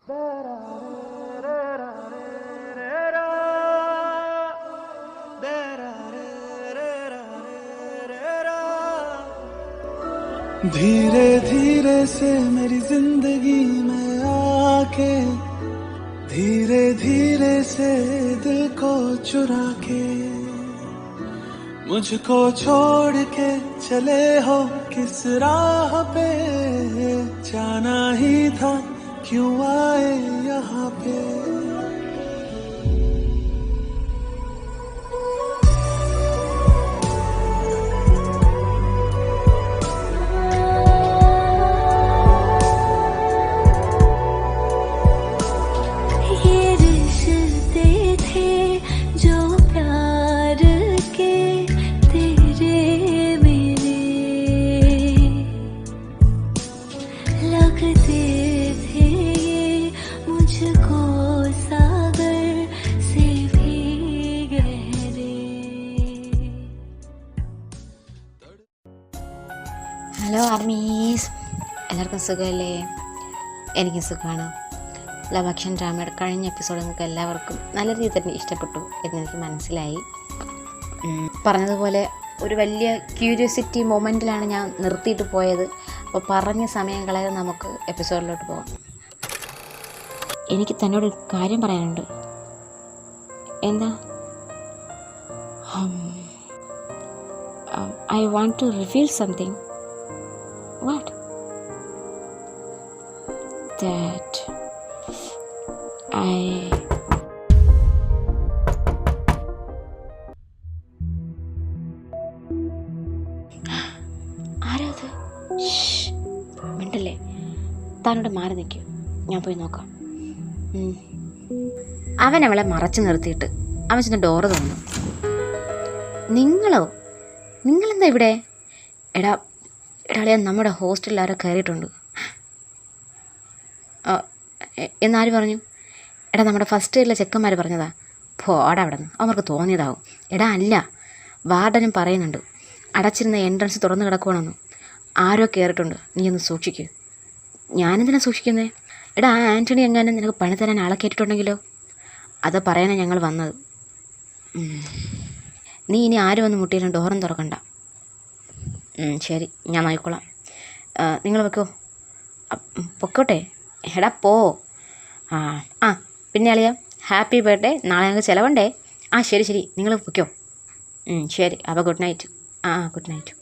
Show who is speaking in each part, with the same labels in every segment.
Speaker 1: धीरे धीरे से मेरी जिंदगी में आके, धीरे धीरे से दिल को चुरा के, मुझको छोड़ के चले हो किस राह पे, जाना ही था क्यों आए यहाँ पे।
Speaker 2: ഹലോ ആർമീസ്, എല്ലാവർക്കും സുഖമല്ലേ? എനിക്കും സുഖമാണ്. ലവ് ആക്ഷൻ ഡ്രാമയുടെ കഴിഞ്ഞ എപ്പിസോഡ് നിങ്ങൾക്ക് എല്ലാവർക്കും നല്ല രീതിയിൽ തന്നെ ഇഷ്ടപ്പെട്ടു എന്നെനിക്ക് മനസ്സിലായി. പറഞ്ഞതുപോലെ ഒരു വലിയ ക്യൂരിയോസിറ്റി മൊമെൻറ്റിലാണ് ഞാൻ നിർത്തിയിട്ട് പോയത്. അപ്പോൾ പറഞ്ഞ സമയം കളയാതെ നമുക്ക് എപ്പിസോഡിലോട്ട് പോകാം. എനിക്ക് തന്നോട് ഒരു കാര്യം പറയാനുണ്ട്. എന്താ? I want to reveal something. What? That I ആരാത്? മിണ്ടല്ലേ, താനോട് മാറി നിൽക്കും, ഞാൻ പോയി നോക്കാം. അവൻ അവളെ മറച്ചു നിർത്തിയിട്ട് അവൻ ചെന്ന് ഡോറ് തുറന്നു. നിങ്ങളെന്താ ഇവിടെ? എടാളിയാ, നമ്മുടെ ഹോസ്റ്റലിൽ ആരോ കയറിയിട്ടുണ്ട്. എന്നാര് പറഞ്ഞു? എടാ, നമ്മുടെ ഫസ്റ്റ് ഇയറിലെ ചെക്കന്മാർ പറഞ്ഞതാ. പോടാ അവിടെ നിന്ന്, അവർക്ക് തോന്നിയതാവും. എടാ അല്ല, വാർഡനും പറയുന്നുണ്ട് അടച്ചിരുന്ന എൻട്രൻസ് തുറന്ന് കിടക്കുവാണെന്ന്. ആരോ കയറിയിട്ടുണ്ട്, നീ ഒന്ന് സൂക്ഷിക്കുക. ഞാനെന്തിനാ സൂക്ഷിക്കുന്നേ? എടാ, ആ ആൻ്റണി എങ്ങാനും നിനക്ക് പണി തരാൻ ആളെ കയറ്റിട്ടുണ്ടെങ്കിലോ? അത് പറയാനാണ് ഞങ്ങൾ വന്നത്. നീ ഇനി ആരും വന്ന് മുട്ടിയാലും ഡോറും തുറക്കണ്ട. ശരി, ഞാൻ നോക്കിക്കോളാം. നിങ്ങൾ വെക്കോ? പൊക്കോട്ടെ. എടാ പോ. ആ പിന്നെ അളിയാ, ഹാപ്പി ബർത്ത്ഡേ. നാളെ ഞങ്ങൾക്ക് ചിലവുണ്ടേ. ശരി, നിങ്ങൾ പൊയ്ക്കോ. ശരി, അപ്പോൾ ഗുഡ് നൈറ്റ്. Good night.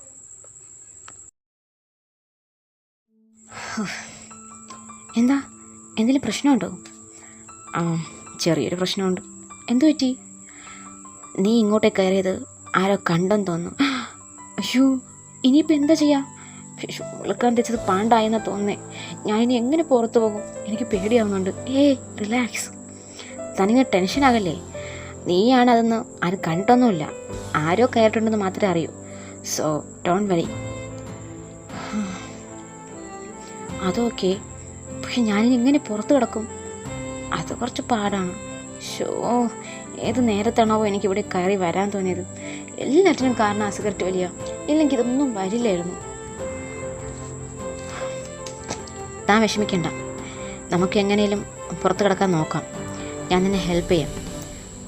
Speaker 2: എന്താ, എന്തെങ്കിലും പ്രശ്നമുണ്ടോ? ചെറിയൊരു പ്രശ്നമുണ്ട്. എന്തു പറ്റി? നീ ഇങ്ങോട്ടേ കയറിയത് ആരോ കണ്ടെന്ന് തോന്നുന്നു. അയ്യോ, ഇനിയിപ്പോൾ എന്താ ചെയ്യുക? വിളിക്കാൻ തെച്ചത് പാണ്ടായെന്നാണ് തോന്നുന്നേ. ഞാനിനി എങ്ങനെ പുറത്തു പോകും? എനിക്ക് പേടിയാവുന്നുണ്ട്. റിലാക്സ്, തനിങ്ങ് ടെൻഷനാകല്ലേ. നീയാണതെന്ന് ആരും കണ്ടിട്ടൊന്നുമില്ല. ആരോ കയറിയിട്ടുണ്ടെന്ന് മാത്രമേ അറിയൂ. So don't worry. അതൊക്കെ, പക്ഷെ ഞാനിനി എങ്ങനെ പുറത്ത് കിടക്കും? അത് കുറച്ച് പാടാണ്. ഏത് നേരത്താണാവോ എനിക്കിവിടെ കയറി വരാൻ തോന്നിയത്? എല്ലാറ്റിനും കാരണം ആ സിഗരറ്റ് വലിയ. ഇല്ലെങ്കിൽ ഇതൊന്നും വരില്ലായിരുന്നു. താൻ വിഷമിക്കണ്ട, നമുക്ക് എങ്ങനെയും പുറത്ത് കിടക്കാൻ നോക്കാം. ഞാൻ നിന്നെ ഹെൽപ്പ് ചെയ്യാം.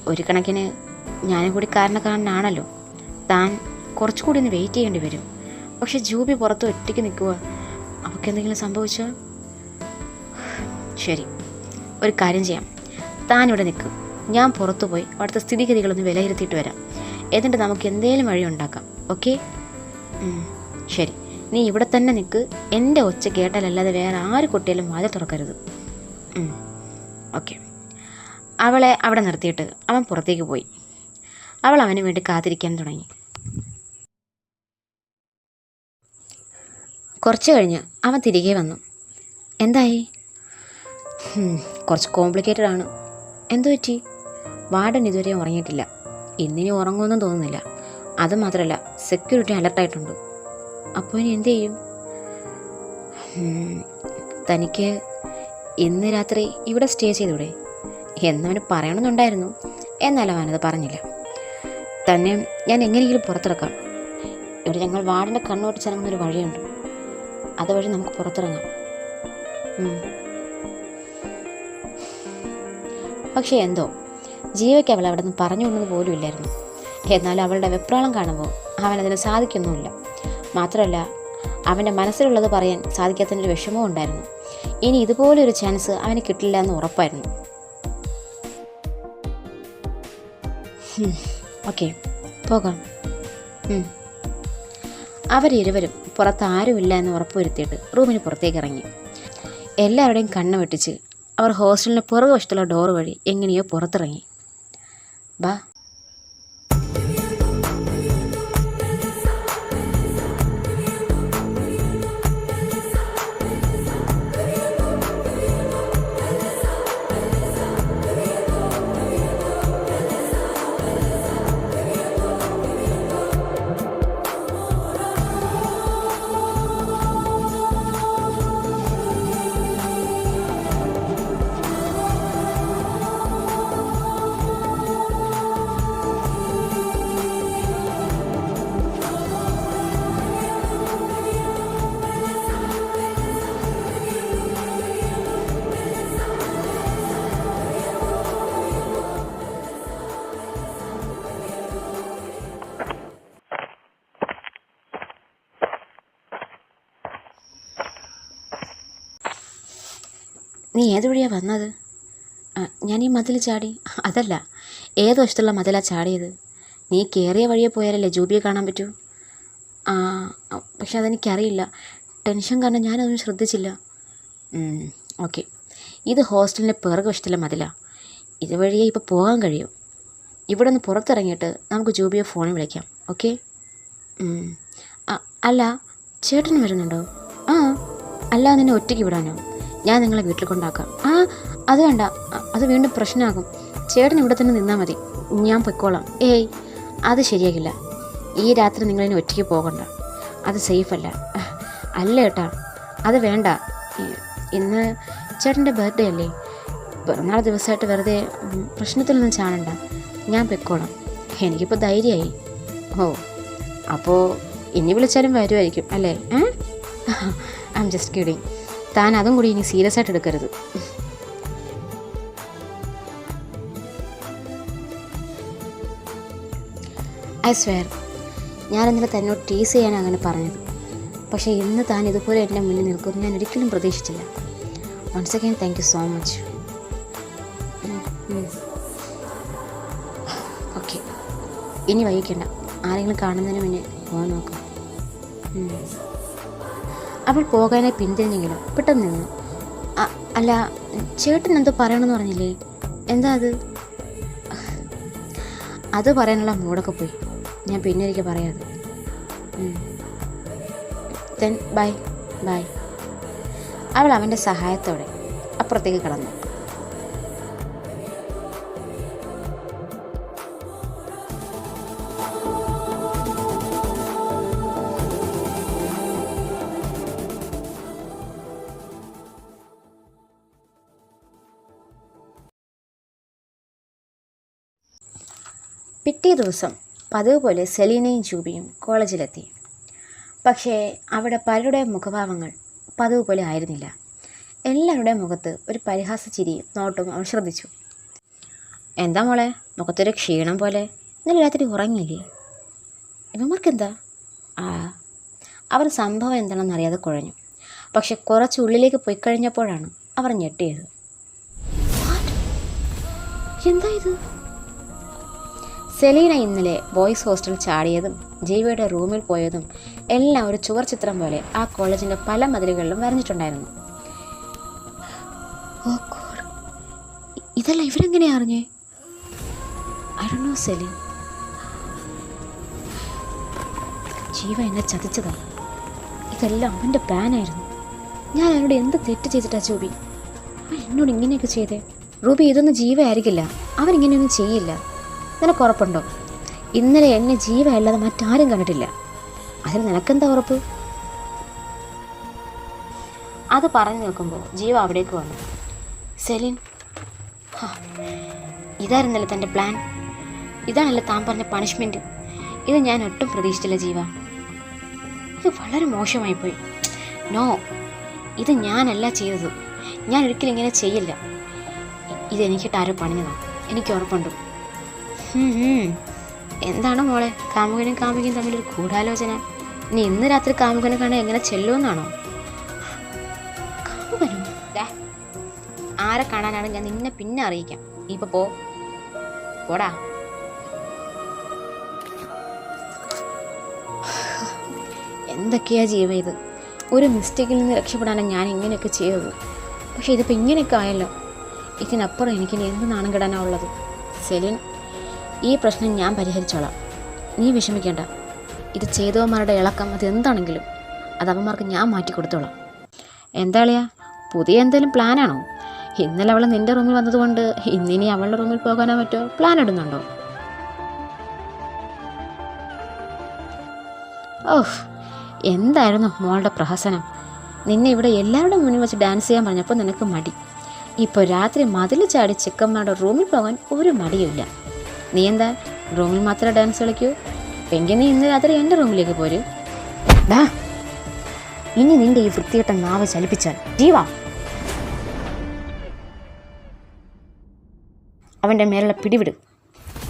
Speaker 2: ഒരു കണക്കിന് ഞാനും കൂടി കാരണക്കാരനാണല്ലോ. താൻ കുറച്ചുകൂടി ഒന്ന് വെയിറ്റ് ചെയ്യേണ്ടി വരും. പക്ഷെ ജൂബി പുറത്ത് ഒറ്റയ്ക്ക് നിൽക്കുക. അവൾക്കെന്തെങ്കിലും സംഭവിച്ചോ? ശരി, ഒരു കാര്യം ചെയ്യാം. താനിവിടെ നിൽക്കും, ഞാൻ പുറത്തു പോയി അവിടുത്തെ സ്ഥിതിഗതികളൊന്ന് വിലയിരുത്തിയിട്ട് വരാം. എന്നിട്ട് നമുക്ക് എന്തെങ്കിലും വഴി ഉണ്ടാക്കാം. ഓക്കെ? ശരി, നീ ഇവിടെ തന്നെ നിൽക്ക്. എൻ്റെ ഒച്ച കേട്ടാലല്ലാതെ വേറെ ആര് കുട്ടിയാലും വാതിൽ തുറക്കരുത്. ഓക്കെ. അവളെ അവിടെ നിർത്തിയിട്ട് അവൻ പുറത്തേക്ക് പോയി. അവൾ അവന് വേണ്ടി കാത്തിരിക്കാൻ തുടങ്ങി. കുറച്ച് കഴിഞ്ഞ് അവൻ തിരികെ വന്നു. എന്തായി? കുറച്ച് കോംപ്ലിക്കേറ്റഡ് ആണ്. എന്തു പറ്റി? വാർഡൻ ഇതുവരെയും ഉറങ്ങിയിട്ടില്ല. ഇന്നിനി ഉറങ്ങുമെന്നും തോന്നുന്നില്ല. അതുമാത്രമല്ല, സെക്യൂരിറ്റി അലർട്ടായിട്ടുണ്ട്. അപ്പോൾ ഇനി എന്തു ചെയ്യും? തനിക്ക് ഇന്ന് രാത്രി ഇവിടെ സ്റ്റേ ചെയ്തൂടെ എന്നവന് പറയണമെന്നുണ്ടായിരുന്നു. എന്നാലും അവനത് പറഞ്ഞില്ല. തന്നെ ഞാൻ എങ്ങനെയെങ്കിലും പുറത്തിറക്കാം. ഇവിടെ ഞങ്ങൾ വാർഡിൻ്റെ കണ്ണോട്ടിച്ചിറങ്ങുന്നൊരു വഴിയുണ്ട്. അതുവഴി നമുക്ക് പുറത്തിറങ്ങാം. പക്ഷേ എന്തോ ജീവയ്ക്ക് അവൾ അവിടെ നിന്ന് പറഞ്ഞു കൊണ്ടത് പോലും ഇല്ലായിരുന്നു. എന്നാൽ അവളുടെ വെപ്രാളം കാണുമ്പോൾ അവനതിന് സാധിക്കൊന്നുമില്ല. മാത്രമല്ല അവൻ്റെ മനസ്സിലുള്ളത് പറയാൻ സാധിക്കാത്തതിൻ്റെ വിഷമവും ഉണ്ടായിരുന്നു. ഇനി ഇതുപോലൊരു ചാൻസ് അവന് കിട്ടില്ല എന്ന് ഉറപ്പായിരുന്നു. ഓക്കെ, പോകാം. അവരിരുവരും പുറത്ത് ആരുമില്ല എന്ന് ഉറപ്പുവരുത്തിയിട്ട് റൂമിന് പുറത്തേക്ക് ഇറങ്ങി. എല്ലാവരുടെയും കണ്ണ് വെട്ടിച്ച് അവർ ഹോസ്റ്റലിന് പുറകുവശത്തുള്ള ഡോർ വഴി എങ്ങനെയോ പുറത്തിറങ്ങി. ബാ. നീ ഏത് വഴിയാണ് വന്നത്? ഞാൻ ഈ മതിൽ ചാടി. അതല്ല, ഏത് വശത്തുള്ള മതിലാണ് ചാടിയത്? നീ കയറിയ വഴിയെ പോയാലല്ലേ ജൂബിയെ കാണാൻ പറ്റൂ. പക്ഷെ അതെനിക്കറിയില്ല. ടെൻഷൻ കാരണം ഞാനതൊന്നും ശ്രദ്ധിച്ചില്ല. ഓക്കെ, ഇത് ഹോസ്റ്റലിൻ്റെ പിറകുവശത്തുള്ള മതിലാണ്. ഇതുവഴിയേ ഇപ്പോൾ പോകാൻ കഴിയും. ഇവിടെ നിന്ന് പുറത്തിറങ്ങിയിട്ട് നമുക്ക് ജൂബിയെ ഫോണിൽ വിളിക്കാം. ഓക്കെ? അല്ല, ചേട്ടൻ വരുന്നുണ്ടോ? അല്ല, നിന്നെ ഒറ്റയ്ക്ക് വിടാനോ? ഞാൻ നിങ്ങളെ വീട്ടിൽ കൊണ്ടാക്കാം. അത് വേണ്ട, അത് വീണ്ടും പ്രശ്നമാകും. ചേട്ടൻ ഇവിടെ തന്നെ നിന്നാൽ മതി, ഞാൻ പൊയ്ക്കോളാം. ഏയ്, അത് ശരിയാകില്ല. ഈ രാത്രി നിങ്ങളിനി ഒറ്റയ്ക്ക് പോകണ്ട, അത് സേഫല്ല. അല്ല ഏട്ടാ, അത് വേണ്ട. ഇന്ന് ചേട്ടൻ്റെ ബർത്ത്ഡേ അല്ലേ, പിറന്നാൾ ദിവസമായിട്ട് വെറുതെ പ്രശ്നത്തിലൊന്നും ചാടണ്ട. ഞാൻ പൊയ്ക്കോളാം, എനിക്കിപ്പോൾ ധൈര്യമായി. അപ്പോൾ ഇനി വിളിച്ചാലും വരുമായിരിക്കും അല്ലേ? I am just kidding. താൻ അതും കൂടി ഇനി സീരിയസ് ആയിട്ട് എടുക്കരുത്. ഐ സ്വെയർ, ഞാൻ ഇന്നലെ തന്നോട് ടീസ് ചെയ്യാൻ അങ്ങനെ പറഞ്ഞത്. പക്ഷേ ഇന്ന് താൻ ഇതുപോലെ എൻ്റെ മുന്നിൽ നിൽക്കുമെന്ന് ഞാൻ ഒരിക്കലും പ്രതീക്ഷിച്ചില്ല. Once again thank you so much. Okay, ഇനി വൈകിക്കണ്ട. ആരെങ്കിലും കാണുന്നതിന് മുന്നേ പോകാൻ നോക്കാം. അവൾ പോകാനായി പിന്തിരിഞ്ഞെങ്കിലും പെട്ടെന്ന് നിന്നു. അല്ല, ചേട്ടൻ എന്തോ പറയണമെന്ന് പറഞ്ഞില്ലേ? എന്താ അത്? അത് പറയാനുള്ള മൂടൊക്കെ പോയി. ഞാൻ പിന്നെ ഒരിക്കൽ പറയാതെ. Then bye bye. അവൾ അവൻ്റെ സഹായത്തോടെ അപ്പുറത്തേക്ക് കടന്നു. പിറ്റേ ദിവസം പതിവ് പോലെ സെലീനയും ജൂബിയും കോളേജിലെത്തി. പക്ഷേ അവിടെ പലരുടെയും മുഖഭാവങ്ങൾ പതിവ് പോലെ ആയിരുന്നില്ല. എല്ലാവരുടെയും മുഖത്ത് ഒരു പരിഹാസ ചിരിയും നോട്ടും അവൾ ശ്രദ്ധിച്ചു. എന്താ മോളെ, മുഖത്തൊരു ക്ഷീണം പോലെ? ഇന്നലെ രാത്രി ഉറങ്ങിയില്ലേ? ഇവന്മാർക്കെന്താ? അവർ സംഭവം എന്താണെന്ന് അറിയാതെ കുഴഞ്ഞു. പക്ഷെ കുറച്ചുള്ളിലേക്ക് പോയി കഴിഞ്ഞപ്പോഴാണ് അവർ ഞെട്ടിയത്. എന്താ ഇത്? സെലീന ഇന്നലെ ബോയ്സ് ഹോസ്റ്റൽ ചാടിയതും ജീവയുടെ റൂമിൽ പോയതും എല്ലാം ഒരു ചുവർ ചിത്രം പോലെ ആ കോളേജിൻ്റെ പല മതിലുകളിലും വരഞ്ഞിട്ടുണ്ടായിരുന്നു. ഇതല്ല ഇവരെങ്ങനെയാ അറിഞ്ഞേ? I don't know Celine. Jeeva എന്നെ ചതിച്ചതാ. ഇതെല്ലാം അവൻ്റെ പ്ലാനായിരുന്നു. ഞാൻ അവനോട് എന്ത് തെറ്റ് ചെയ്തിട്ടാ ജൂബി? അവൻ എന്നോട് ഇങ്ങനെയൊക്കെ ചെയ്തേ? റൂബി, ഇതൊന്നും ജീവ ആയിരിക്കില്ല. അവനിങ്ങനെയൊന്നും ചെയ്യില്ല. നിനക്ക് ഉറപ്പുണ്ടോ? ഇന്നലെ എന്നെ ജീവ അല്ലാതെ മറ്റാരും കണ്ടിട്ടില്ല. അതിൽ നിനക്കെന്താ ഉറപ്പ്? അത് പറഞ്ഞു നിൽക്കുമ്പോൾ ജീവ അവിടേക്ക് വന്നു. സെലീൻ, ഇതായിരുന്നല്ലേ തൻ്റെ പ്ലാൻ? ഇതാണല്ലേ താൻ പറഞ്ഞ പണിഷ്മെൻറ്റ്? ഇത് ഞാൻ ഒട്ടും പ്രതീക്ഷിച്ചില്ല ജീവ. ഇത് വളരെ മോശമായിപ്പോയി. നോ, ഇത് ഞാനല്ല ചെയ്തത്. ഞാൻ ഒരിക്കലും ഇങ്ങനെ ചെയ്യില്ല. ഇതെനിക്കിട്ട് ആരോ പണിഞ്ഞതാണ്, എനിക്ക് ഉറപ്പുണ്ട്. എന്താണ് മോളെ, കാമുകനും കാമുകയും തമ്മിലൊരു ഗൂഢാലോചന? നീ ഇന്ന് രാത്രി കാമുകനെ കാണാൻ എങ്ങനെ ചെല്ലുമെന്നാണോ? കാമുകനും? ആരെ കാണാനാണ്, ഞാൻ നിന്നെ പിന്നെ അറിയിക്കാം. ഇപ്പൊ പോടാ. എന്തൊക്കെയാ ജീവ ഇത്? ഒരു മിസ്റ്റേക്കിൽ നിന്ന് രക്ഷപ്പെടാനാണ് ഞാൻ ഇങ്ങനെയൊക്കെ ചെയ്തത്. പക്ഷെ ഇതിപ്പോൾ ഇങ്ങനെയൊക്കെ ആയല്ലോ. ഇതിനപ്പുറം എനിക്കിനി എന്ത് നാണം കെടാനാ ഉള്ളത്? സെലിൻ, ഈ പ്രശ്നം ഞാൻ പരിഹരിച്ചോളാം, നീ വിഷമിക്കേണ്ട. ഇത് ചെയ്തവന്മാരുടെ ഇളക്കം അതെന്താണെങ്കിലും അത് അവന്മാർക്ക് ഞാൻ മാറ്റിക്കൊടുത്തോളാം. എന്താ കളിയാ, പുതിയ എന്തെങ്കിലും പ്ലാനാണോ? ഇന്നലെ അവൾ നിൻ്റെ റൂമിൽ വന്നതുകൊണ്ട് ഇന്നിനി അവളുടെ റൂമിൽ പോകാനോ മറ്റോ പ്ലാൻ ഇടുന്നുണ്ടോ? ഓഹ്, എന്തായിരുന്നു മോളുടെ പ്രഹസനം. നിന്നെ ഇവിടെ എല്ലാവരുടെ മുന്നിൽ വെച്ച് ഡാൻസ് ചെയ്യാൻ പറഞ്ഞപ്പോൾ നിനക്ക് മടി. ഇപ്പോൾ രാത്രി മതിൽ ചാടി ചെക്കന്മാരുടെ റൂമിൽ പോകാൻ ഒരു മടിയുമില്ല. നീ എന്താ റൂമിൽ മാത്രമേ ഡാൻസ് കളിക്കൂ? എങ്കിൽ നീ ഇന്ന് രാത്രി എൻ്റെ റൂമിലേക്ക് പോര്. ഇനി നിന്റെ ഈ വൃത്തികെട്ട നാവ് ചലിപ്പിച്ചാൽ ജീവ അവൻ്റെ മേലുള്ള പിടിവിടും.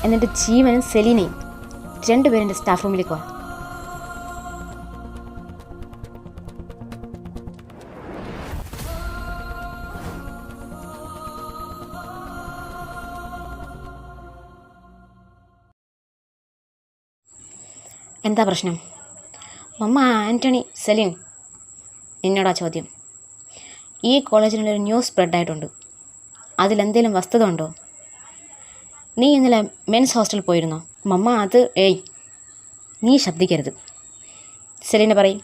Speaker 2: എന്നിട്ട് ജീവനും സെലീനയും രണ്ടുപേരും എൻ്റെ സ്റ്റാഫ് റൂമിലേക്ക് വാ. എന്താ പ്രശ്നം? മമ്മ, ആൻ്റണി, സെലിൻ, എന്നോടാ ചോദ്യം. ഈ കോളേജിനുള്ളൊരു ന്യൂസ് സ്പ്രെഡായിട്ടുണ്ട്. അതിലെന്തെങ്കിലും വസ്തുത ഉണ്ടോ? നീ ഇന്നലെ മെൻസ് ഹോസ്റ്റലിൽ പോയിരുന്നോ? മമ്മ, അത് നീ ശബ്ദിക്കരുത്. സെലിനെ പറയും,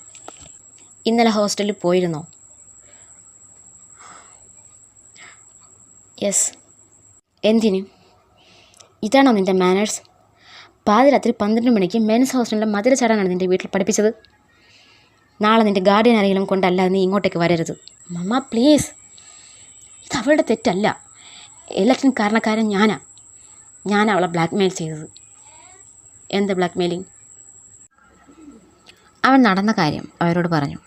Speaker 2: ഇന്നലെ ഹോസ്റ്റലിൽ പോയിരുന്നോ? യെസ്. എന്തിന്? ഇതാണോ നിൻ്റെ മാനേഴ്സ്? പാതിരാത്രി 12 മണിക്ക് മെൻസ് ഹോസ്റ്റലിൻ്റെ മതിൽ ചാടാനാണ് നിൻ്റെ വീട്ടിൽ പഠിപ്പിച്ചത്. നാളെ നിൻ്റെ ഗാർഡിയൻ ആരെങ്കിലും കൊണ്ടല്ലാതെ നീ ഇങ്ങോട്ടേക്ക് വരരുത്. മമ്മ പ്ലീസ്, ഇത് അവളുടെ തെറ്റല്ല. എല്ലാത്തിനും കാരണക്കാരൻ ഞാൻ അവളെ ബ്ലാക്ക്മെയിൽ ചെയ്തത്. എന്ത് ബ്ലാക്ക്മെയിലിങ്? അവൻ നടന്ന കാര്യം അവരോട് പറഞ്ഞു.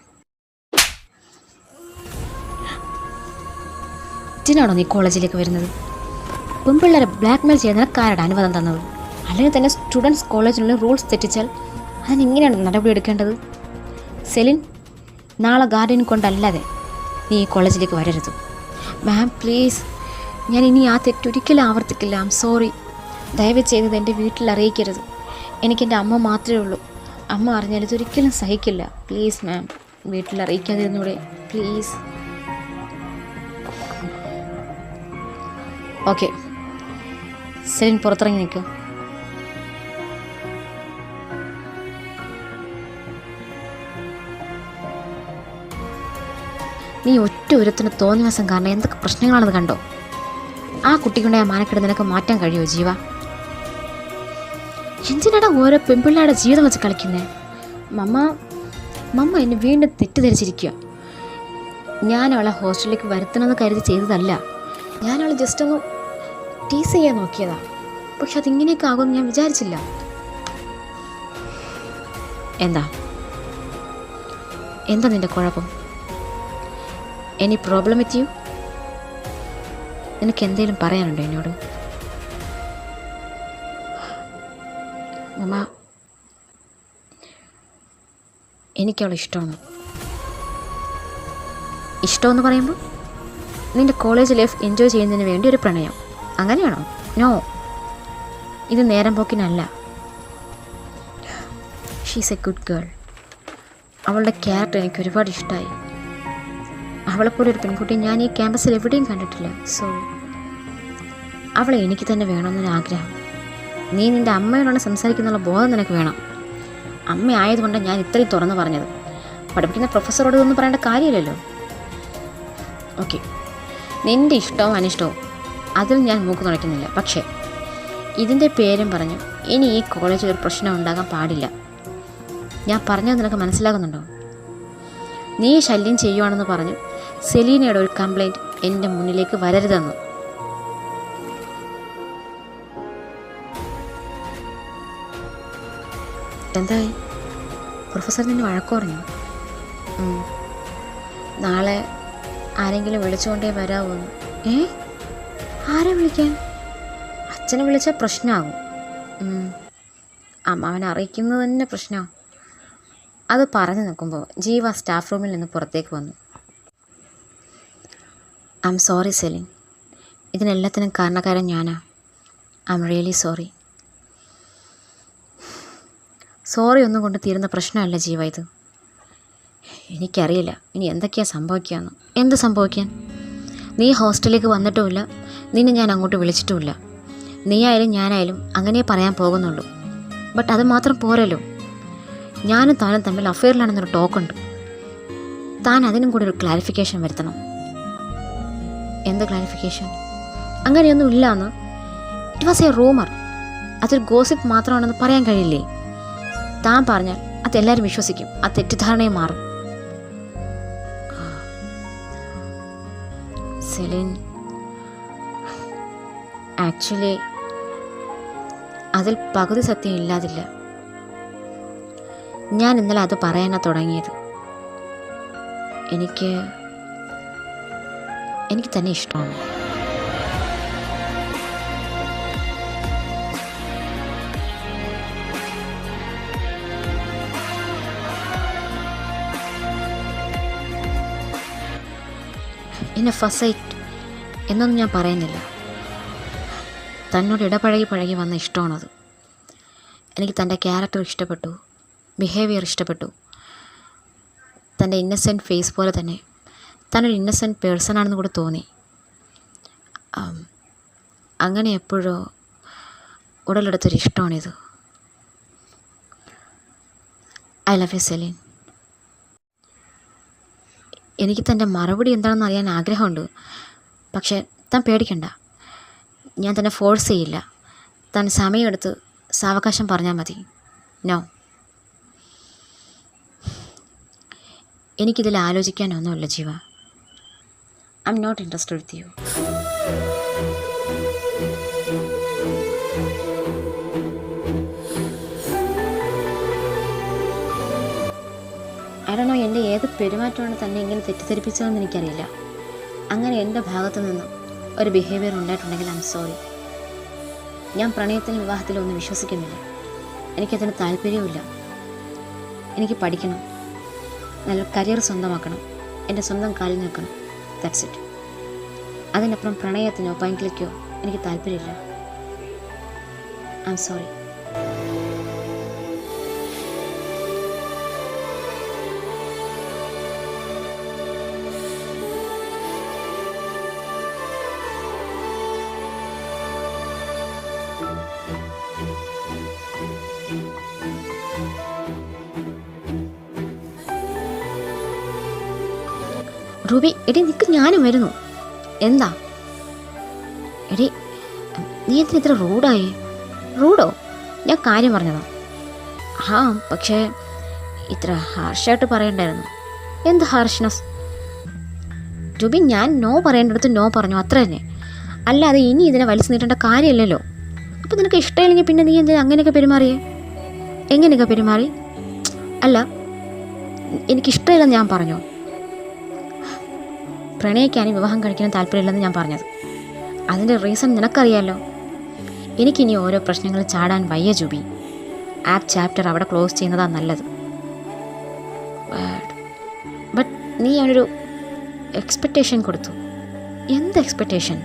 Speaker 2: ഇതിനാണോ നീ കോളേജിലേക്ക് വരുന്നത്? പെൺപിള്ളേരെ ബ്ലാക്ക്മെയിൽ ചെയ്യാൻ നിനക്കാരുടെ അനുവാദം തന്നത്? അല്ലെങ്കിൽ തന്നെ സ്റ്റുഡൻസ് കോളേജിനുള്ള റൂൾസ് തെറ്റിച്ചാൽ അതിനെങ്ങനെയാണ് നടപടി എടുക്കേണ്ടത്? സെലിൻ, നാളെ ഗാർഡിയൻ കൊണ്ടല്ലാതെ നീ ഈ കോളേജിലേക്ക് വരരുത്. മാം പ്ലീസ്, ഞാൻ ഇനി ആ തെറ്റൊരിക്കലും ആവർത്തിക്കില്ല. I am sorry. ദയവ് ചെയ്തത് എൻ്റെ വീട്ടിൽ അറിയിക്കരുത്. എനിക്കെൻ്റെ അമ്മ മാത്രമേ ഉള്ളൂ. അമ്മ അറിഞ്ഞാൽ ഇതൊരിക്കലും സഹിക്കില്ല. പ്ലീസ് മാം, വീട്ടിൽ അറിയിക്കാതിരുന്നൂടെ പ്ലീസ്? ഓക്കെ, സെലിൻ പുറത്തിറങ്ങി നിൽക്കുക. നീ ഒരുത്തിന് തോന്നിവാസം കാരണം എന്തൊക്കെ പ്രശ്നങ്ങളാണെന്ന് കണ്ടോ? ആ കുട്ടിക്കുണ്ടായ മാനക്കേട് നിനക്ക് മാറ്റാൻ കഴിയുമോ ജീവ? എന്തിനാടാ ഓരോ പെൺപിള്ളേരുടെ ജീവിതം വെച്ച് കളിക്കുന്നേ? മമ്മ എന്നെ വീണ്ടും തെറ്റിദ്ധരിച്ചിരിക്കുക. ഞാൻ അവളെ ഹോസ്റ്റലിലേക്ക് വരുത്തണമെന്ന് കരുതി ചെയ്തതല്ല. ഞാൻ അവളെ ജസ്റ്റ് ഒന്ന് ടീസ് ചെയ്യാൻ നോക്കിയതാ. പക്ഷെ അതിങ്ങനെയൊക്കെ ആകുമെന്ന് ഞാൻ വിചാരിച്ചില്ല. എന്താ നിൻ്റെ കുഴപ്പം? Any problem with you? നിനക്ക് എന്തെങ്കിലും പറയാനുണ്ടോ എന്നോട്? മമ്മ, എനിക്കവളെ ഇഷ്ടമാണ്. ഇഷ്ടമെന്ന് പറയുമ്പോൾ നിൻ്റെ കോളേജ് ലൈഫ് എൻജോയ് ചെയ്യുന്നതിന് വേണ്ടി ഒരു പ്രണയം, അങ്ങനെയാണോ? നോ, ഇത് നേരം പോക്കിനല്ല. She's a good girl. അവളുടെ ക്യാരക്ടർ എനിക്ക് ഒരുപാട് ഇഷ്ടമായി. അവളെപ്പോലെ ഒരു പെൺകുട്ടി ഞാൻ ഈ ക്യാമ്പസിൽ എവിടെയും കണ്ടിട്ടില്ല. സോ അവളെ എനിക്ക് തന്നെ വേണമെന്നൊരാഗ്രഹം. നീ നിൻ്റെ അമ്മയോടാണ് സംസാരിക്കുന്നുള്ള ബോധം നിനക്ക് വേണം. അമ്മ ആയതുകൊണ്ടാണ് ഞാൻ ഇത്രയും തുറന്നു പറഞ്ഞത്. പഠിപ്പിക്കുന്ന പ്രൊഫസറോട് ഇതൊന്നും പറയേണ്ട കാര്യമില്ലല്ലോ. ഓക്കെ, നിൻ്റെ ഇഷ്ടവും അനിഷ്ടവും അതിൽ ഞാൻ മൂക്ക് തുറയ്ക്കുന്നില്ല. പക്ഷേ ഇതിൻ്റെ പേരും പറഞ്ഞു ഇനി ഈ കോളേജിൽ ഒരു പ്രശ്നം ഉണ്ടാകാൻ പാടില്ല. ഞാൻ പറഞ്ഞത് നിനക്ക് മനസ്സിലാകുന്നുണ്ടോ? നീ ശല്യം ചെയ്യുവാണെന്ന് പറഞ്ഞു സെലീനയുടെ ഒരു കംപ്ലൈൻറ്റ് എൻ്റെ മുന്നിലേക്ക് വരരുതെന്ന്. എന്തായി? പ്രൊഫസർ നിന്നെ വഴക്ക് പറഞ്ഞു? നാളെ ആരെങ്കിലും വിളിച്ചുകൊണ്ടേ വരാമോന്ന്? ആരെ വിളിക്കാൻ? അച്ഛനെ വിളിച്ചാൽ പ്രശ്നമാകും. അമ്മാവനെ അറിയിക്കുന്നത് തന്നെ പ്രശ്നമാണ്. അത് പറഞ്ഞു നിൽക്കുമ്പോൾ ജീവ സ്റ്റാഫ് റൂമിൽ നിന്ന് പുറത്തേക്ക് വന്നു. ഐ എം സോറി സെലിൻ, ഇതിനെല്ലാത്തിനും കാരണക്കാരൻ ഞാനാ. I am really sorry. Sorry ഒന്നും കൊണ്ട് തീരുന്ന പ്രശ്നമല്ല ജീവ ഇത്. എനിക്കറിയില്ല ഇനി എന്തൊക്കെയാണ് സംഭവിക്കുകയെന്ന്. എന്ത് സംഭവിക്കാൻ? നീ ഹോസ്റ്റലിലേക്ക് വന്നിട്ടുമില്ല, നിന്നെ ഞാൻ അങ്ങോട്ട് വിളിച്ചിട്ടുമില്ല. നീ ആയാലും ഞാനായാലും അങ്ങനെ പറയാൻ പോകുന്നുള്ളൂ. ബട്ട് അത് മാത്രം പോരല്ലോ. ഞാനും താനും തമ്മിൽ അഫെയറിലാണെന്നൊരു ടോക്കുണ്ട്. താൻ അതിനും കൂടി ഒരു ക്ലാരിഫിക്കേഷൻ വരുത്തണം. എന്ത് ക്ലാരിഫിക്കേഷൻ? അങ്ങനെയൊന്നും ഇല്ല എന്ന്. It was A rumour. അതൊരു ഗോസിപ്പ് മാത്രമാണെന്ന് പറയാൻ കഴിയില്ലേ? താൻ പറഞ്ഞാൽ അതെല്ലാവരും വിശ്വസിക്കും, ആ തെറ്റിദ്ധാരണയും മാറും. സെലിൻ, ആക്ച്വലി അതിൽ പകുതി സത്യം ഇല്ലാതില്ല. ഞാൻ ഇന്നലെ അത് പറയാനാണ് തുടങ്ങിയത്. എനിക്ക് തന്നെ ഇഷ്ടമാണ്. എന്നെ ഫസൈറ്റ് എന്നൊന്നും ഞാൻ പറയുന്നില്ല. തന്നോട് ഇടപഴകി വന്ന ഇഷ്ടമാണത്. എനിക്ക് തൻ്റെ ക്യാരക്ടർ ഇഷ്ടപ്പെട്ടു, ബിഹേവിയർ ഇഷ്ടപ്പെട്ടു. തൻ്റെ ഇന്നസെൻറ്റ് ഫേസ് പോലെ തന്നെ താനൊരു ഇന്നസെൻറ്റ് പേഴ്സൺ ആണെന്ന് കൂടെ തോന്നി. അങ്ങനെ എപ്പോഴോ ഉടലെടുത്തൊരു ഇഷ്ടമാണിത്. I love you Celine. എനിക്ക് തൻ്റെ മറുപടി എന്താണെന്ന് അറിയാൻ ആഗ്രഹമുണ്ട്. പക്ഷേ താൻ പേടിക്കണ്ട, ഞാൻ തന്നെ ഫോഴ്സ് ചെയ്യില്ല. താൻ സമയമെടുത്ത് സാവകാശം പറഞ്ഞാൽ മതി. നോ, എനിക്കിതിൽ ആലോചിക്കാനൊന്നുമില്ല Jeeva. I am not interested with you. I don't know എൻ്റെ ഏത് പെരുമാറ്റമാണ് തന്നെ ഇങ്ങനെ തെറ്റിദ്ധരിപ്പിച്ചതെന്ന് എനിക്കറിയില്ല. അങ്ങനെ എൻ്റെ ഭാഗത്തു നിന്നും ഒരു ബിഹേവിയർ ഉണ്ടായിട്ടുണ്ടെങ്കിൽ ഐ എം സോറി. ഞാൻ പ്രണയത്തിലും വിവാഹത്തിലും ഒന്നും വിശ്വസിക്കുന്നില്ല. എനിക്കതിന് താല്പര്യവുമില്ല. എനിക്ക് പഠിക്കണം, നല്ല കരിയർ സ്വന്തമാക്കണം, എൻ്റെ സ്വന്തം കാലിൽ നിൽക്കണം. That's it. അതിനപ്പുറം പ്രണയത്തിനോ പൈങ്കിളിക്കോ എനിക്ക് താല്പര്യമില്ല. I am sorry. റൂബി, എടി നിൽക്ക്, ഞാനും വരുന്നു. എന്താ എടി, നീ എന്തിനാ ഇത്ര റൂഡായി? റൂഡോ? ഞാൻ കാര്യം പറഞ്ഞതാ. പക്ഷേ ഇത്ര ഹാർഷായിട്ട് പറയണ്ടായിരുന്നു. എന്ത് ഹാർഷ്നെസ്? റൂബി, ഞാൻ നോ പറയേണ്ടടുത്ത് നോ പറഞ്ഞു, അത്ര തന്നെ. അല്ലാതെ ഇനി ഇതിനെ വലിച്ചു നീട്ടേണ്ട കാര്യമില്ലല്ലോ. അപ്പോൾ നിനക്ക് ഇഷ്ടമില്ലെങ്കിൽ പിന്നെ നീ എന്തിനാ അങ്ങനെയൊക്കെ പെരുമാറിയേ? എങ്ങനെയൊക്കെ പെരുമാറി? അല്ല, എനിക്കിഷ്ടമില്ലെന്ന് ഞാൻ പറഞ്ഞോ? പ്രണയിക്കാനും വിവാഹം കഴിക്കാനും താല്പര്യമില്ലെന്ന് ഞാൻ പറഞ്ഞത്. അതിൻ്റെ റീസൺ നിനക്കറിയാമല്ലോ. എനിക്കിനി ഓരോ പ്രശ്നങ്ങൾ ചാടാൻ വയ്യ ജൂബി. ആ ചാപ്റ്റർ അവിടെ ക്ലോസ് ചെയ്യുന്നതാണ് നല്ലത്. ബട്ട് നീ അവനൊരു എക്സ്പെക്റ്റേഷൻ കൊടുത്തു. എന്ത് എക്സ്പെക്റ്റേഷൻ?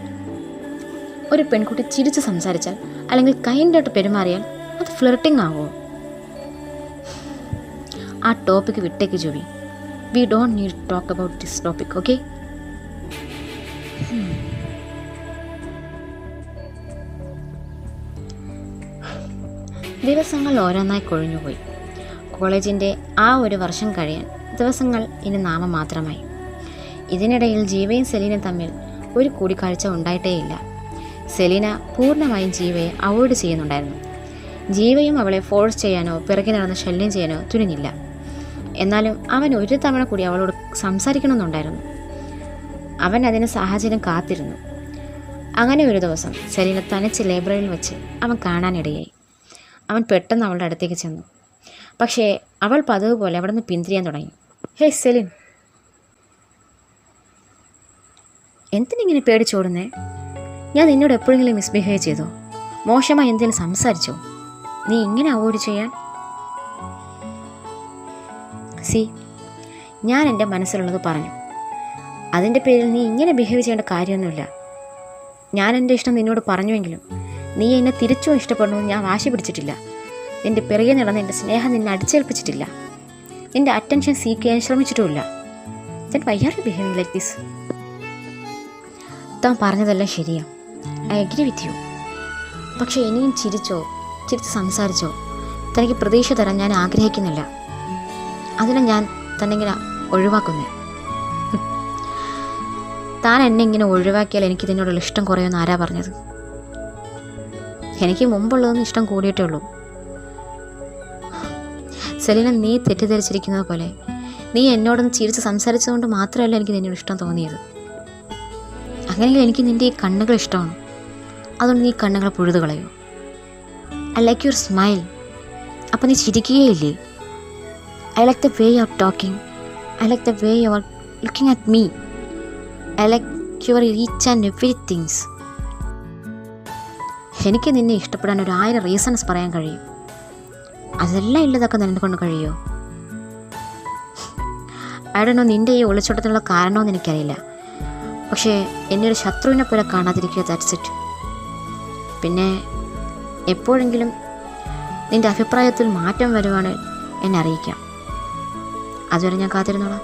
Speaker 2: ഒരു പെൺകുട്ടി ചിരിച്ച് സംസാരിച്ചാൽ അല്ലെങ്കിൽ കൈൻഡായിട്ട് പെരുമാറിയാൽ അത് ഫ്ലിർട്ടിങ് ആവുമോ? ആ ടോപ്പിക്ക് വിട്ടേക്ക് Jubi. We don't need talk about this topic, okay? ദിവസങ്ങൾ ഓരോന്നായി കൊഴിഞ്ഞുപോയി. കോളേജിൻ്റെ ആ ഒരു വർഷം കഴിയാൻ ദിവസങ്ങൾ ഇനി നാമം മാത്രമായി. ഇതിനിടയിൽ ജീവയും സെലീനയും തമ്മിൽ ഒരു കൂടിക്കാഴ്ച ഉണ്ടായിട്ടേയില്ല. സെലീന പൂർണ്ണമായും ജീവയെ അവോയ്ഡ് ചെയ്യുന്നുണ്ടായിരുന്നു. ജീവയും അവളെ ഫോഴ്സ് ചെയ്യാനോ പിറകെ നടന്ന് ശല്യം ചെയ്യാനോ തുനിഞ്ഞില്ല. എന്നാലും അവൻ ഒരു തവണ കൂടി അവളോട് സംസാരിക്കണമെന്നുണ്ടായിരുന്നു. അവൻ അതിന് സാഹചര്യം കാത്തിരുന്നു. അങ്ങനെ ഒരു ദിവസം സെലീന തനിച്ച് ലൈബ്രറിയിൽ വെച്ച് അവൻ കാണാനിടയായി. അവൻ പെട്ടെന്ന് അവളുടെ അടുത്തേക്ക് ചെന്നു. പക്ഷേ അവൾ പതിവ് പോലെ അവിടെ നിന്ന് പിന്തിരിയാൻ തുടങ്ങി. ഹേ സെലിൻ, എന്തിനിങ്ങനെ പേടിച്ചോടുന്നേ? ഞാൻ നിന്നോട് എപ്പോഴെങ്കിലും മിസ്ബിഹേവ് ചെയ്തോ? മോശമായി എന്തെങ്കിലും സംസാരിച്ചോ? നീ ഇങ്ങനെ അവോയ്ഡ് ചെയ്യാൻ? സി, ഞാൻ എൻ്റെ മനസ്സിലുള്ളത് പറഞ്ഞു. അതിൻ്റെ പേരിൽ നീ ഇങ്ങനെ ബിഹേവ് ചെയ്യേണ്ട കാര്യമൊന്നുമില്ല. ഞാൻ എൻ്റെ ഇഷ്ടം നിന്നോട് പറഞ്ഞുവെങ്കിലും നീ എന്നെ തിരിച്ചോ ഇഷ്ടപ്പെടണമെന്ന് ഞാൻ വാശി പിടിച്ചിട്ടില്ല. നിൻ്റെ പിറകെ നടന്ന് എൻ്റെ സ്നേഹം നിന്നെ അടിച്ചേൽപ്പിച്ചിട്ടില്ല. നിൻ്റെ അറ്റൻഷൻ സീക്ക് ചെയ്യാൻ ശ്രമിച്ചിട്ടുമില്ല. Then why are you behaving like this? താൻ പറഞ്ഞതെല്ലാം ശരിയാ, ഐ അഗ്രി വിത്ത് യു. പക്ഷേ ഇനിയും ചിരിച്ച് സംസാരിച്ചോ തനിക്ക് പ്രതീക്ഷ തരാൻ ഞാൻ ആഗ്രഹിക്കുന്നില്ല. അതിനെ ഞാൻ തന്നെ ഇങ്ങനെ ഒഴിവാക്കുന്നേ. താൻ എന്നെ ഇങ്ങനെ ഒഴിവാക്കിയാൽ എനിക്ക് ഇതിനോടുള്ള ഇഷ്ടം കുറയുമെന്ന് ആരാ പറഞ്ഞത്? എനിക്ക് മുമ്പുള്ളതൊന്നും ഇഷ്ടം കൂടിയിട്ടേ ഉള്ളൂ. സെലീന, നീ തെറ്റിദ്ധരിച്ചിരിക്കുന്നത് പോലെ നീ എന്നോടൊന്ന് ചിരിച്ച് സംസാരിച്ചതുകൊണ്ട് മാത്രമല്ല എനിക്ക് നിന്നോട് ഇഷ്ടം തോന്നിയത്. അങ്ങനെയെങ്കിൽ എനിക്ക് നിൻ്റെ ഈ കണ്ണുകൾ ഇഷ്ടമാണ്. അതുകൊണ്ട് നീ കണ്ണുകളെ പുഴുതു കളയോ? I like your smile. അപ്പം നീ ചിരിക്കുകയില്ലേ? I like the way you are talking. I like the way you are looking at me. I like your each and every things. എനിക്ക് നിന്നെ ഇഷ്ടപ്പെടാൻ 1000 റീസൺസ് പറയാൻ കഴിയും. അതെല്ലാം ഇല്ലതൊക്കെ നിന്നെ കൊണ്ട് കഴിയുമോ? ആടണോ നിൻ്റെ ഈ ഒളിച്ചോട്ടത്തിനുള്ള കാരണമെന്ന് എനിക്കറിയില്ല. പക്ഷേ എന്നെ ഒരു ശത്രുവിനെ പോലെ കാണാതിരിക്കുക, ദാറ്റ്സ് ഇറ്റ്. പിന്നെ എപ്പോഴെങ്കിലും നിൻ്റെ അഭിപ്രായത്തിൽ മാറ്റം വരുവാണെങ്കിൽ എന്നെ അറിയിക്കാം. അതുവരെ ഞാൻ കാത്തിരുന്നോളാം.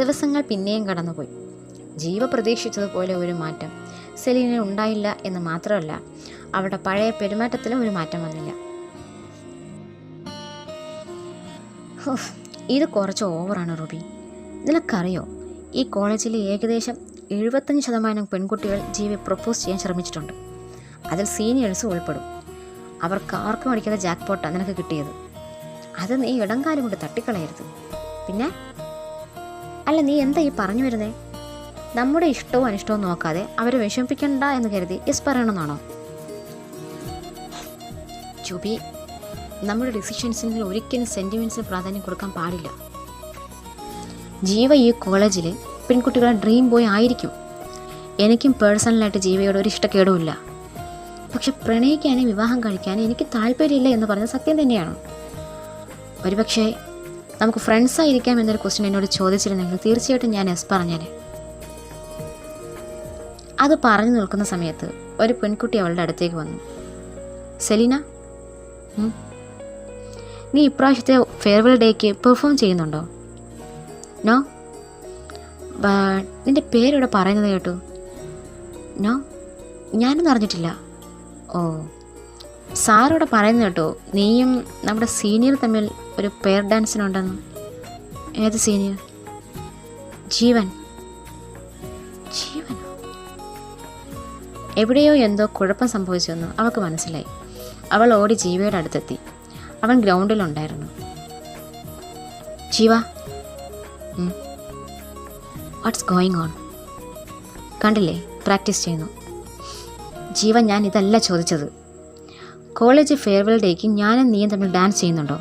Speaker 2: ദിവസങ്ങൾ പിന്നെയും കടന്നുപോയി. ജീവ പ്രതീക്ഷിച്ചതുപോലെ ഒരു മാറ്റം സെലീനയിൽ ഉണ്ടായില്ല എന്ന് മാത്രമല്ല, അവരുടെ പഴയ പെരുമാറ്റത്തിലും ഒരു മാറ്റം വന്നില്ല. ഇത് കുറച്ച് ഓവറാണ് റൂബി. നിനക്കറിയോ, ഈ കോളേജിലെ ഏകദേശം 75% പെൺകുട്ടികൾ ജീവയെ പ്രൊപ്പോസ് ചെയ്യാൻ ശ്രമിച്ചിട്ടുണ്ട്. അതിൽ സീനിയേഴ്സും ഉൾപ്പെടും. അവർക്ക് ആർക്കും അടിക്കാത്ത ജാക്ക് പോട്ടാണ് നിനക്ക് കിട്ടിയത്. അത് നീ ഇടംകാലം കൊണ്ട് തട്ടിക്കളയരുത്. പിന്നെ അല്ല, നീ എന്താ ഈ പറഞ്ഞു വരുന്നേ? നമ്മുടെ ഇഷ്ടവും അനിഷ്ടവും നോക്കാതെ അവരെ വിഷമിപ്പിക്കണ്ട എന്ന് കരുതി യെസ് പറയണമെന്നാണോ? ചുബി, നമ്മുടെ ഡിസിഷൻസിൽ ഒരിക്കലും സെൻറ്റിമെൻറ്റ്സിന് പ്രാധാന്യം കൊടുക്കാൻ പാടില്ല. ജീവ ഈ കോളേജിൽ പെൺകുട്ടികളുടെ ഡ്രീം ബോയ് ആയിരിക്കും. എനിക്കും പേഴ്സണലായിട്ട് ജീവയോട് ഒരു ഇഷ്ടക്കേടുമില്ല. പക്ഷെ പ്രണയിക്കാനും വിവാഹം കഴിക്കാനും എനിക്ക് താല്പര്യമില്ല എന്ന് പറഞ്ഞത് സത്യം തന്നെയാണ്. ഒരുപക്ഷെ നമുക്ക് ഫ്രണ്ട്സായിരിക്കാം എന്നൊരു ക്വസ്റ്റ്യൻ എന്നോട് ചോദിച്ചിരുന്നെങ്കിൽ തീർച്ചയായിട്ടും ഞാൻ യെസ് പറഞ്ഞേനെ. അത് പറഞ്ഞു നിൽക്കുന്ന സമയത്ത് ഒരു പെൺകുട്ടി അവളുടെ അടുത്തേക്ക് വന്നു. സെലീന, നീ ഇപ്രാവശ്യത്തെ ഫെയർവെൽ ഡേക്ക് പെർഫോം ചെയ്യുന്നുണ്ടോ? നോ. നിൻ്റെ പേരിവിടെ പറയുന്നത് കേട്ടു. നോ, ഞാനൊന്നും അറിഞ്ഞിട്ടില്ല. ഓ, സാറിവിടെ പറയുന്നത് കേട്ടോ നീയും നമ്മുടെ സീനിയർ തമ്മിൽ ഒരു പെയർ ഡാൻസിനുണ്ടെന്ന്. ഏത് സീനിയർ? ജീവൻ. ജീവനോ? എവിടെയോ എന്തോ കുഴപ്പം സംഭവിച്ചെന്ന് അവൾക്ക് മനസ്സിലായി. അവൾ ഓടി ജീവയുടെ അടുത്തെത്തി. അവൻ ഗ്രൗണ്ടിലുണ്ടായിരുന്നു. ജീവ, വാട്ട്സ് ഗോയിങ് ഓൺ? കണ്ടില്ലേ, പ്രാക്ടീസ് ചെയ്യുന്നു. ജീവ, ഞാൻ ഇതല്ല ചോദിച്ചത്. കോളേജ് ഫെയർവെൽ ഡേക്ക് ഞാനും നീയും തമ്മിൽ ഡാൻസ് ചെയ്യുന്നുണ്ടോ?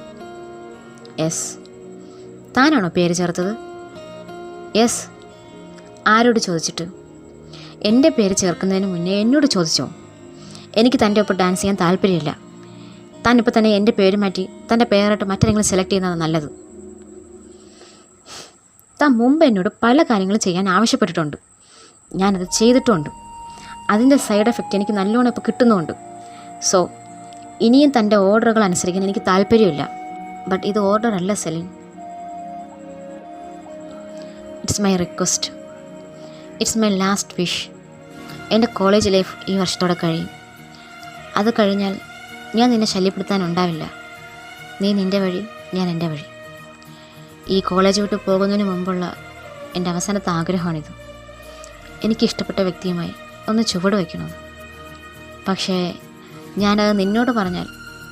Speaker 2: യെസ്. താനാണോ പേര് ചേർത്തത്? യെസ്. ആരോട് ചോദിച്ചിട്ട്? എൻ്റെ പേര് ചേർക്കുന്നതിന് മുന്നേ എന്നോട് ചോദിച്ചോ? എനിക്ക് തൻ്റെ ഒപ്പം ഡാൻസ് ചെയ്യാൻ താല്പര്യമില്ല. താൻ ഇപ്പോൾ തന്നെ എൻ്റെ പേര് മാറ്റി തൻ്റെ പേരായിട്ട് മറ്റെന്തെങ്കിലും സെലക്ട് ചെയ്യുന്നതാണ് നല്ലത്. താൻ മുമ്പ് എന്നോട് പല കാര്യങ്ങളും ചെയ്യാൻ ആവശ്യപ്പെട്ടിട്ടുണ്ട്. ഞാനത് ചെയ്തിട്ടുമുണ്ട്. അതിൻ്റെ സൈഡ് എഫക്റ്റ് എനിക്ക് നല്ലോണം ഇപ്പോൾ കിട്ടുന്നുമുണ്ട്. സോ ഇനിയും തൻ്റെ ഓർഡറുകൾ അനുസരിക്കാൻ എനിക്ക് താല്പര്യമില്ല. ബട്ട് ഇത് ഓർഡർ അല്ല Celine. It's my request. It's my last wish. എൻ്റെ കോളേജ് ലൈഫ് ഈ വർഷത്തോടെ കഴിയും. അത് കഴിഞ്ഞാൽ ഞാൻ നിന്നെ ശല്യപ്പെടുത്താനുണ്ടാവില്ല. നീ നിൻ്റെ വഴി, ഞാൻ എൻ്റെ വഴി. ഈ കോളേജ് വിട്ട് പോകുന്നതിന് മുമ്പുള്ള എൻ്റെ അവസാനത്തെ ആഗ്രഹമാണിത്. എനിക്കിഷ്ടപ്പെട്ട വ്യക്തിയുമായി ഒന്ന് ചുവട് വയ്ക്കണമെന്ന്. പക്ഷേ ഞാനത് നിന്നോട് പറഞ്ഞാൽ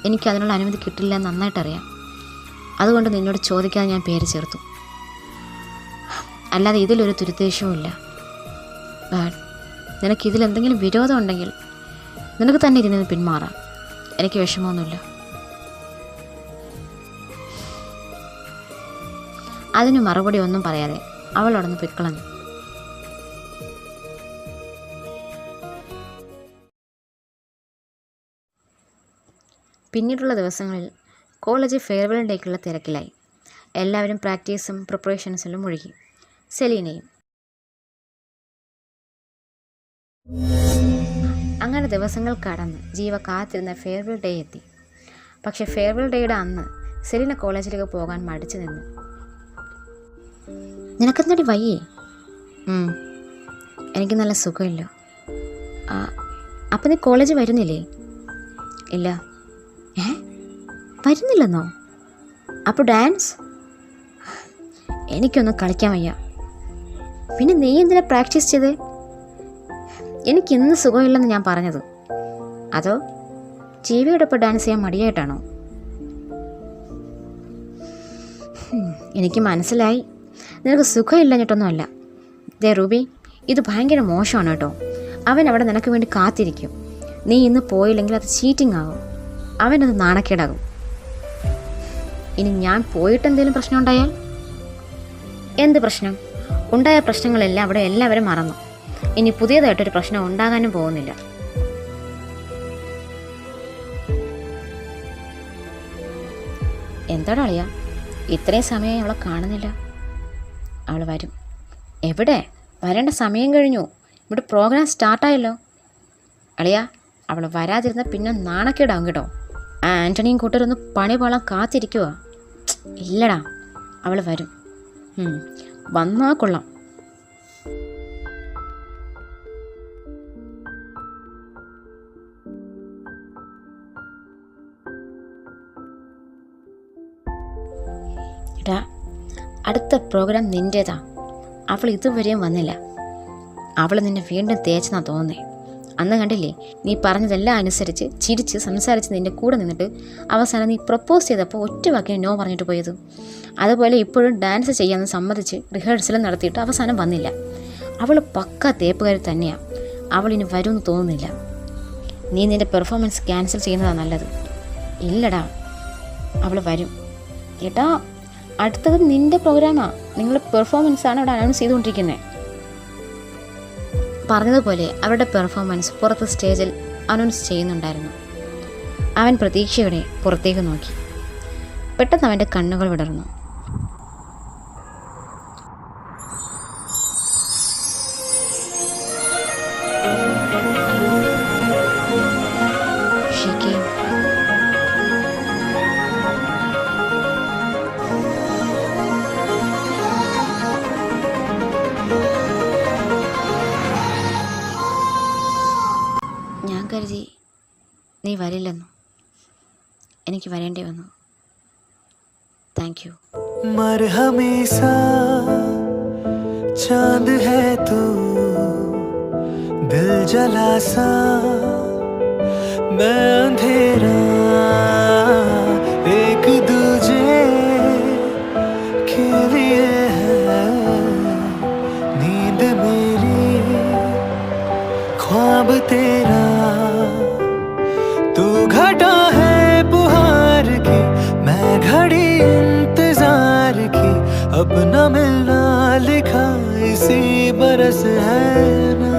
Speaker 2: എനിക്കതിനുള്ള അനുമതി കിട്ടില്ല എന്ന് നന്നായിട്ടറിയാം. അതുകൊണ്ട് നിന്നോട് ചോദിക്കാതെ ഞാൻ പേര് ചേർത്തു. അല്ലാതെ ഇതിലൊരു ദുരുദ്ദേശവും ഇല്ല. ബട്ട് നിനക്കിതിലെന്തെങ്കിലും വിരോധം ഉണ്ടെങ്കിൽ നിനക്ക് തന്നെ ഇതിൽ നിന്ന് പിന്മാറാം. എനിക്ക് വിഷമമൊന്നുമില്ല. അതിന് മറുപടി ഒന്നും പറയാതെ അവൾ അവിടെ നിന്ന് പൊയ്ക്കളഞ്ഞു. പിന്നീടുള്ള ദിവസങ്ങളിൽ കോളേജ് ഫെയർവെൽ ഡേക്കുള്ള തിരക്കിലായി. എല്ലാവരും പ്രാക്ടീസും പ്രിപ്പറേഷൻസിലും മുഴുകി. സെലീനയും. അങ്ങനെ ദിവസങ്ങൾ കടന്ന് ജീവ കാത്തിരുന്ന ഫെയർവെൽ ഡേ എത്തി. പക്ഷെ ഫെയർവെൽ ഡേയുടെ അന്ന് സെലീന കോളേജിലേക്ക് പോകാൻ മടിച്ചു നിന്നു. നിനക്കെന്തടി വയ്യേ? എനിക്ക് നല്ല സുഖമില്ല. അപ്പം നീ കോളേജിൽ വരുന്നില്ലേ? ഇല്ല. വരുന്നില്ലെന്നോ? അപ്പോൾ ഡാൻസ്? എനിക്കൊന്നും കളിക്കാൻ വയ്യ. പിന്നെ നീ എന്തിനാ പ്രാക്ടീസ് ചെയ്തേ? എനിക്കിന്ന് സുഖമില്ലെന്ന് ഞാൻ പറഞ്ഞത്. അതോ ജീവിയോടൊപ്പം ഡാൻസ് ചെയ്യാൻ മടിയായിട്ടാണോ? എനിക്ക് മനസ്സിലായി, നിനക്ക് സുഖമില്ലഞ്ഞിട്ടൊന്നുമല്ല. ദേ റൂബി, ഇത് ഭയങ്കര മോശമാണ് കേട്ടോ. അവൻ അവിടെ നിനക്ക് വേണ്ടി കാത്തിരിക്കും. നീ ഇന്ന് പോയില്ലെങ്കിൽ അത് ചീറ്റിംഗ് ആകും. അവനത് നാണക്കേടാകും. ഇനി ഞാൻ പോയിട്ട് എന്തെങ്കിലും പ്രശ്നം ഉണ്ടായാൽ? എന്ത് പ്രശ്നം? ഉണ്ടായ പ്രശ്നങ്ങളെല്ലാം അവിടെ എല്ലാവരും മറന്നു. ഇനി പുതിയതായിട്ടൊരു പ്രശ്നം ഉണ്ടാകാനും പോകുന്നില്ല. എന്താടാ അളിയ, ഇത്രയും സമയം അവളെ കാണുന്നില്ല? അവൾ വരും. എവിടെ? വരേണ്ട സമയം കഴിഞ്ഞു. ഇവിടെ പ്രോഗ്രാം സ്റ്റാർട്ടായല്ലോ. അളിയ, അവൾ വരാതിരുന്ന പിന്നെ നാണക്കേടാവും കേട്ടോ. ആൻ്റണിയും കൂട്ടരൊന്ന് പണി പാളാൻ കാത്തിരിക്കുക. ഇല്ലടാ, അവൾ വരും. വന്നാ കൊള്ളാം. എടാ, അടുത്ത പ്രോഗ്രാം നിൻ്റേതാ. അവൾ ഇതുവരെയും വന്നില്ല. അവൾ നിന്നെ വീണ്ടും തേച്ചെന്നാ തോന്നുന്നേ. അന്ന് കണ്ടില്ലേ, നീ പറഞ്ഞതെല്ലാം അനുസരിച്ച് ചിരിച്ച് സംസാരിച്ച് നിൻ്റെ കൂടെ നിന്നിട്ട് അവസാനം നീ പ്രപ്പോസ് ചെയ്തപ്പോൾ ഒറ്റ വാക്കിന് നോ പറഞ്ഞിട്ട് പോയത്. അതുപോലെ ഇപ്പോഴും ഡാൻസ് ചെയ്യാമെന്ന് സമ്മതിച്ച് റിഹേഴ്സലും നടത്തിയിട്ട് അവസാനം വന്നില്ല. അവൾ പക്ക തേപ്പുകാരി തന്നെയാണ്. അവളിനി വരുമെന്ന് തോന്നുന്നില്ല. നീ നിൻ്റെ പെർഫോമൻസ് ക്യാൻസൽ ചെയ്യുന്നതാണ് നല്ലത്. ഇല്ലടാ, അവൾ വരും. ഏട്ടാ, അടുത്തത് നിൻ്റെ പ്രോഗ്രാമാണ്. നിങ്ങളുടെ പെർഫോമൻസാണ് അവിടെ അനൗൺസ് ചെയ്തുകൊണ്ടിരിക്കുന്നത്. പറഞ്ഞതുപോലെ അവരുടെ പെർഫോമൻസ് പുറത്ത് സ്റ്റേജിൽ അനൗൺസ് ചെയ്യുന്നുണ്ടായിരുന്നു. അവൻ പ്രതീക്ഷയോടെ പുറത്തേക്ക് നോക്കി. പെട്ടെന്ന് അവൻ്റെ കണ്ണുകൾ വിടർന്നു. ഞാൻ കരുതി നീ വരില്ലെന്നു. എനിക്ക് വരേണ്ടി വന്നു. Thank you.
Speaker 1: मरहमेसा चांद है तू, दिल जला सा मैं अंधेरा, एक दूजे के लिए है नींद मेरी, ख्वाब तेरा। तू घटा है पुहार की, मैं घड़ी इंतजार की, अब न मिलना लिखा इसी बरस है ना।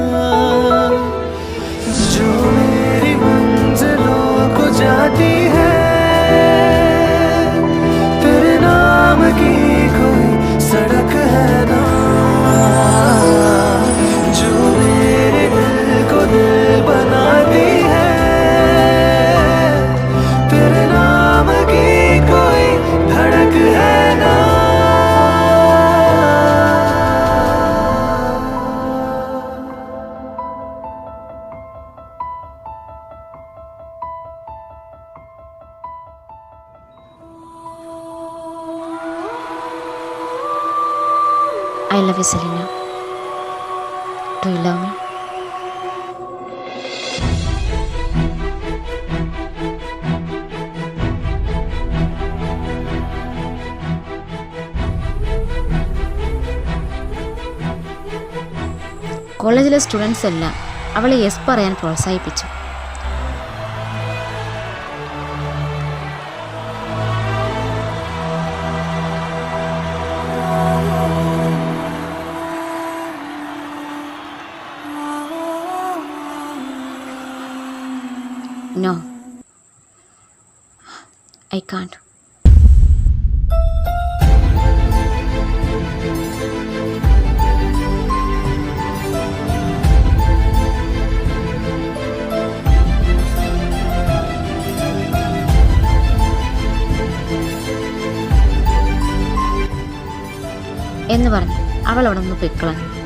Speaker 1: जो मेरी मंजिलों को जाती है, तेरे नाम की कोई सड़क है ना। जो मेरे दिल को दिल बनाती है, तेरे नाम की कोई धड़क है ना।
Speaker 2: I love you, Selena. Do you love me? കോളേജിലെ സ്റ്റുഡൻസ് എല്ലാം അവളെ യെസ് പറയാൻ പ്രോത്സാഹിപ്പിച്ചു. I can't. എന്ന് പറഞ്ഞ് അവൾ അവിടെ നിന്ന് പൊയ്ക്കളഞ്ഞു.